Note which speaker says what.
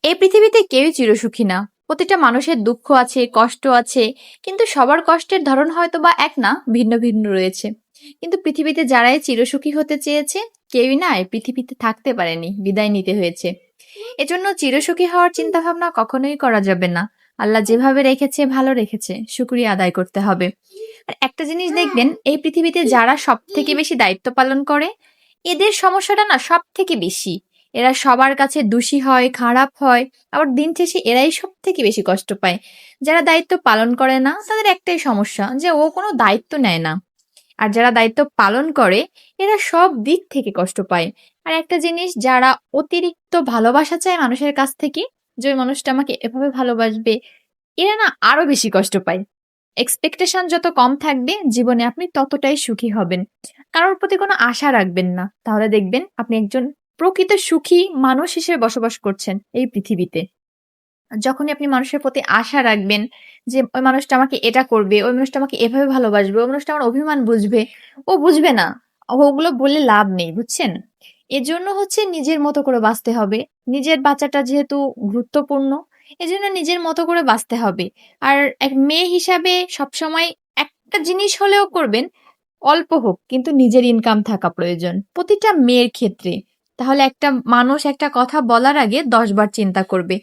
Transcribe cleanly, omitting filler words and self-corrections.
Speaker 1: এই পৃথিবীতে কেউই চিরসুখী না। প্রতিটা মানুষের দুঃখ আছে, কষ্ট আছে। কিন্তু সবার কষ্টের ধরন হয়তোবা এক না, ভিন্ন ভিন্ন রয়েছে। কিন্তু পৃথিবীতে যারাই চিরসুখী হতে চেয়েছে, কেউই না এই পৃথিবীতে থাকতে পারেনি, বিদায় নিতে হয়েছে। এজন্য চিরসুখী হওয়ার চিন্তাভাবনা কখনোই করা যাবে না। আল্লাহ যেভাবে রেখেছে ভালো রেখেছে, শুকরিয়া আদায় করতে হবে। আর একটা জিনিস দেখবেন, এই পৃথিবীতে যারা সবথেকে বেশি দায়িত্ব পালন করে, এদের সমস্যাটা না সবথেকে বেশি। এরা সবার কাছে দোষী হয়, খারাপ হয়, আবার দিন শেষে এরাই সবথেকে বেশি কষ্ট পায়। যারা দায়িত্ব পালন করে না, তাদের একটাই সমস্যা যে ও কোনো দায়িত্ব নেয় না। আর যারা দায়িত্ব পালন করে, এরা সব দিক থেকে কষ্ট পায়। আর একটা জিনিস, যারা অতিরিক্ত ভালোবাসা চায় মানুষের কাছ থেকে, যে ওই মানুষটা আমাকে এভাবে ভালোবাসবে, এরা না আরো বেশি কষ্ট পায়। এক্সপেকটেশন যত কম থাকবে জীবনে, আপনি ততটাই সুখী হবেন। কারোর প্রতি কোনো আশা রাখবেন না, তাহলে দেখবেন আপনি একজন প্রকৃত সুখী মানুষ হিসেবে বসবাস করছেন এই পৃথিবীতে। যখনই আপনি মানুষের প্রতি আশা রাখবেন যে ওই মানুষটা আমাকে এটা করবে, ওই মানুষটা আমাকে এভাবে ভালোবাসবে, ওই মানুষটা আমার অভিমান বুঝবে, ও বুঝবে না। ওগুলো বললে লাভ নেই, বুঝছেন? এজন্য হচ্ছে নিজের মতো করে বাঁচতে হবে। নিজের বাঁচাটা যেহেতু গুরুত্বপূর্ণ, এজন্য নিজের মতো করে বাঁচতে হবে। আর এক মেয়ে হিসাবে সবসময় একটা জিনিস হলেও করবেন, অল্প হোক কিন্তু নিজের ইনকাম থাকা প্রয়োজন প্রতিটা মেয়ের ক্ষেত্রে। তাহলে একটা মানুষ একটা কথা বলার আগে 10 বার চিন্তা করবে।